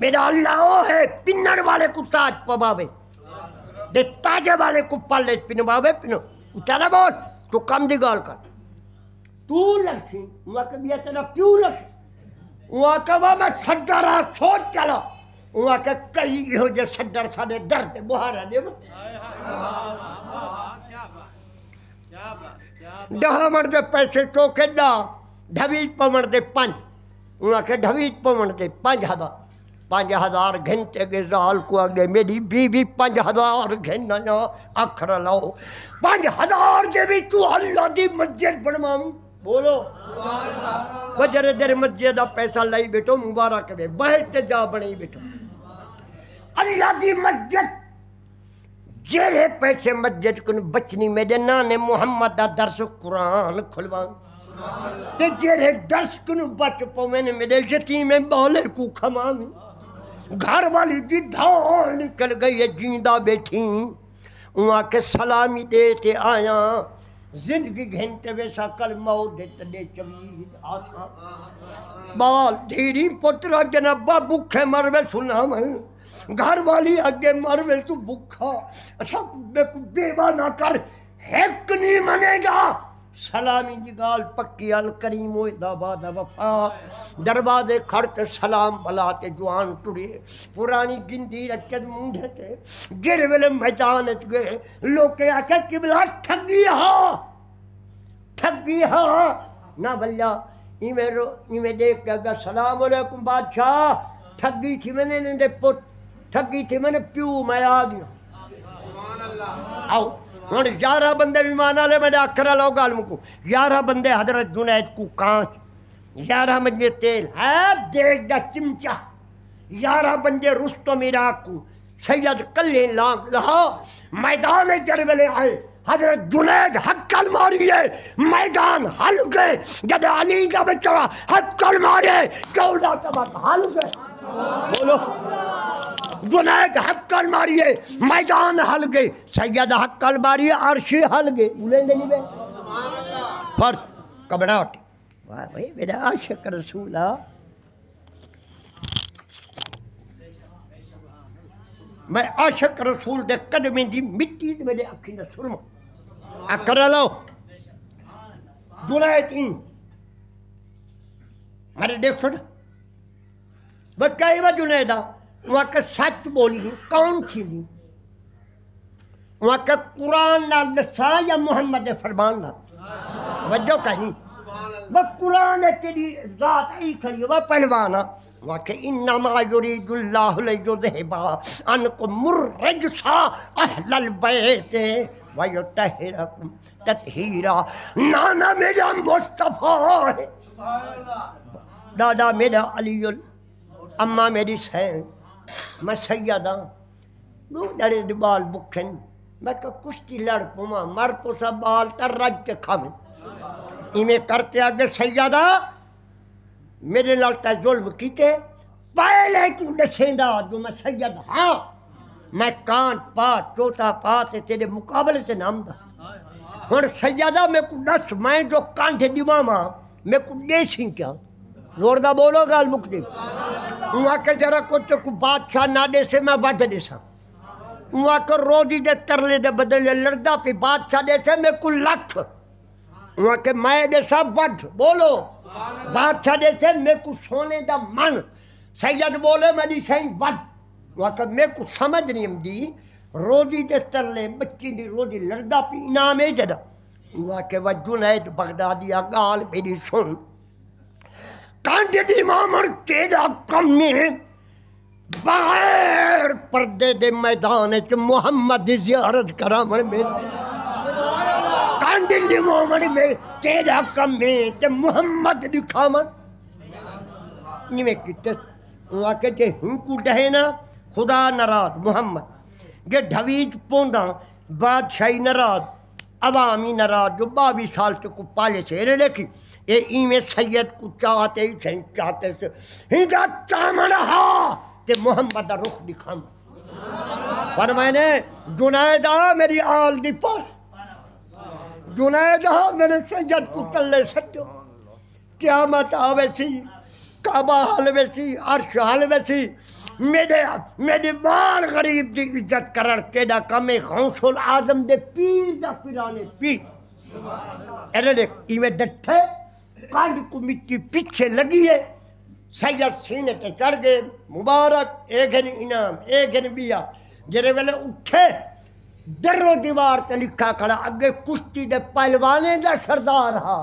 میرا اللہ وہ ہے پنن والے کو تاج پواوے دے تاجے والے کو پالے پنواوے پنو اتنا بول تو کم دی گال کر تو لگسی وہاں کہ بیا تیرا پیو لگسی وہاں کہ وہ میں صدرہ سوچ چلا وہاں کہ کئی ہو جے صدر ساڑے درد بہارا دے دہا مرد پیسے چوکے دا ڈھویج پا مرد 5 وہاں کہ ڈھویج پا مرد 5,000 گھنٹے کے زال کو آگے میری بیوی 5,000 گھنٹے اکھر لاؤ 5,000 دے بھی تو اللہ دی مسجد بنواؤں بولو وجر در مسجد دا پیسہ لائی بیٹھو مبارک بے بہت جا بنائی بیٹھو اللہ دی مسجد جیرے پیسے مسجد کن بچنی میرے نانے محمد دا درس قرآن کھلوان تے جیرے درس کن بچ پو میں نے میرے یتیم بالے کو کھمان گھر والی دی دھان نکل گئی ہے جیندہ بیٹھی وہاں کے سلامی دیتے آیا زندگی گھنٹے ویسا کل موت دیتے دے چمید آسان بال دھیری پترہ جنبہ بکھے مروے سنا میں گھر والی اگے مروے تو بکھا اچھا بیوہ نہ کر حق نہیں منے گا سلامی دی گال پکی الکریم ہوئے داباد وفا دروازے کھڑتے سلام بلا تے جوان ٹرے پرانی گندی رکھت مونڈے تے گر ویلے میدانت گئے لوکے آکے قبلہ ٹھگی ہاں نہ بلیا ایمیں دیکھ کے اگر سلام علیکم بادشاہ ٹھگی تھی میں نے دے پت ٹھگی تھی میں نے پیو میں آ گیا آؤ ہوں 11 بندے ایمان والے میں آخر لو گل مکو 11 بندے حضرت جنید کو کانچ 11 بندے تیل ہے دیکھ دا چمچا 11 بندے رستم عراق کو سید کلے لانگ لہا میدان جرولے آئے حضرت جنید حقل ماریے میدان حل گئے جب علی کا بچہ حقل مارے 14 طبق حل گئے بولو جنید حقل ماریے میدان حل گئے سید حقل ماریے عرشی حل گئے بولیں دے نہیں بے فرض کبڑاٹ واہ بھئی میرا عاشق رسولہ میں عاشق رسول دے قدمیں دی مٹی دے میرے اکھی نے سرما اکر لو جنید این میرے دیکھ سن وہ کئی وہ جنیدہ وہاں کا سچ بولی کون تھی نہیں وہاں کا قرآن نال دسا یا محمد فرمان نال وجہ کہیں وہ قرآن تیری ذات ای کھڑی وہ پہلوانا وہاں کہ انما یرید اللہ لیذہب عنکم الرجس اہل البیت ویطہرکم تطہیرا نانا میرا مصطفیٰ ہے دادا میرا علی اماں میری سین میں سیدہ دو دڑے دبال بکھن میں کہ کشتی لڑ پوما مر پوسا بال تر رج کے کھامن ایمیں کرتے آگے سیدہ میرے لالتا ظلم کیتے پہلے تو دسیندہ جو میں سید ہاں میں کان پا چوتا پا تے تیرے مقابلے سے نام دا اور سیدہ میں کو دس میں جو کانٹھے دیواما میں کو دیسیں کیا زوردہ بولو گا المقدم وہاں کے جرہ کو بادشاہ نہ دے سے میں وجہ دے سا وہاں کے روزی دے ترلے دے بدلے لردہ پہ بادشاہ دے سے میں کو لکھ وہاں کے میں دے سا وجہ بولو بادشاہ دے سے میں کو سونے دا من سید بولے میں دی سہیں وجہ وہاں کہ میں کو سمجھ نہیں ہم دی روزی دے ترلے بچی دی روزی لردہ پہ انعام ہے جدہ وہاں کہ وہ جنید بغدادی گال میری سن کانڈے دی مامر تیرا کم میں بغیر پردے دے میدان چ محمد دی زیارت کرامن میں کانڈے دی مامر میں تیرا کم میں تے محمد دی کھامن نہیں میں کتے وہاں کہ جے ہنکو ڈہینا خدا نراض محمد یہ ڈھویج پوندا بادشاہی نراض عوامی نراض جو 22 سال کے کو پالے سے لیکن اے ایمیں سید کو چاہتے ہی سین چاہتے سے ہیدہ چامن ہا تے محمد رخ دکھام فرمائنے جنیدہ میری آل دی پر جنیدہ میرے سید کو تلے سکتے قیامت آوے سی کعبہ حلوے سی عرش حلوے سی میرے بال غریب دی عزت کرر تیدا کمیں غوث العظم دے پیر دا پیرانے پیر ایلے دیکھ ایمیں ڈٹھے کانڈ کو مٹی پیچھے لگی ہے سید سینے تے چڑھ گئے مبارک ایک ہن انعام ایک ہن بیا جرے ویلے اٹھے در و دیوار تے لکھا کھڑا اگے کشتی دے پہلوانے دا سردار ہا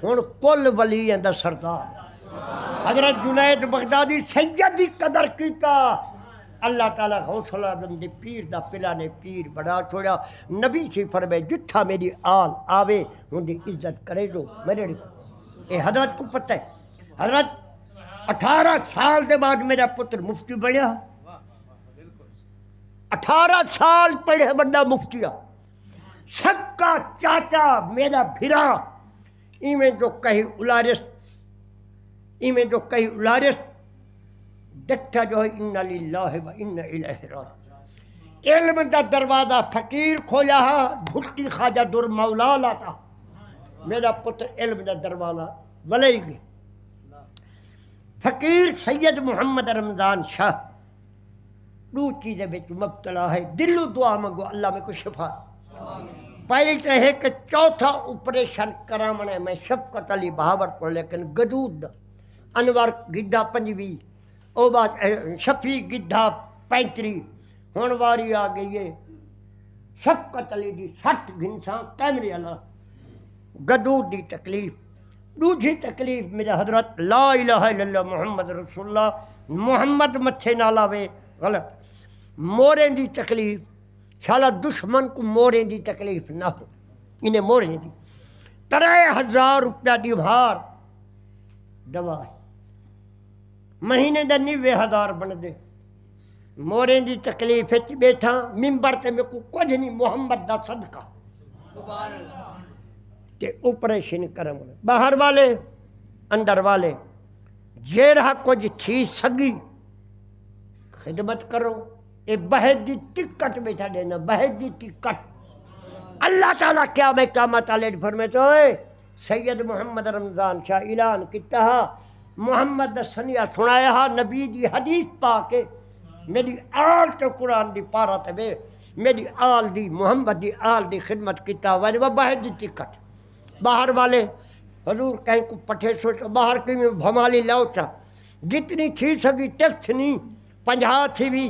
ہن کل ولی دا سردار حضرت جنید بغدادی سیدی قدر کیتا اللہ تعالیٰ غوث العظم دے پیر دا پلانے پیر بڑا چھوڑا نبی سے فرمائے جتھا میری آل آوے ان دی عزت کرے دو میرے اے حضرت کو پتہ ہے حضرت 18 سال دے بعد میرا پتر مفتی بنیا 18 سال پڑھے بڑا مفتیا سکا چاچا میرا بھرا ایمیں جو کہیں الارس ڈٹھا جو ہے اِنَّ لِلَّهِ وَإِنَّ إِلَيْهِ رَاجِعُونَ علم دا دروازہ فقیر کھولا بھٹی خواجہ در مولا لاتا میرا پتر علم دا دروازہ ولی گئے فقیر سید محمد رمضان شاہ دو چیزیں بچ مبتلا ہے دل و دعا منگو اللہ میں کو شفا پہلی تو ہے کہ چوتھا آپریشن کرامنے میں شفقت علی بہاور کو لیکن گدود انور گدھا 25 او بعد شفیع گدھا 35 ہون واری آ گئی ہے شفقت علی دی 60 گھنساں کیمرے والا گدود دی تکلیف دوجھی تکلیف میرے حضرت لا الہ الا اللہ محمد رسول اللہ محمد متھے نہ لاوے غلط موریں دی تکلیف شالا دشمن کو موریں دی تکلیف نہ ہو انہیں موریں دی 3000 روپیہ دیوار دوا ہے مہینے دا 90,000 بن دے موریں دی تکلیف ہے بیٹھا ممبر تے میں کو کچھ نہیں محمد دا صدقہ تے آپریشن کرم باہر والے اندر والے جیرہ کچھ تھی سگی خدمت کرو اے بہت دی ٹکٹ بیٹھا دینا بہت دی ٹکٹ اللہ تعالیٰ کیا میں قیامت علیہ فرماتے ہوئے سید محمد رمضان شاہ اعلان کیتا ہے محمد دا سنیا سنایا ہے نبی دی حدیث پا کے میری آل تو قرآن دی پارا تے بے میری آل دی محمد دی آل دی خدمت کیتا ہوا وہ بہت دی ٹکٹ باہر والے حضور کہیں کو پٹھے سوچو باہر کی میں بھمالی لاؤ چا جتنی تھی سگی ٹیکس نہیں 50 تھی بھی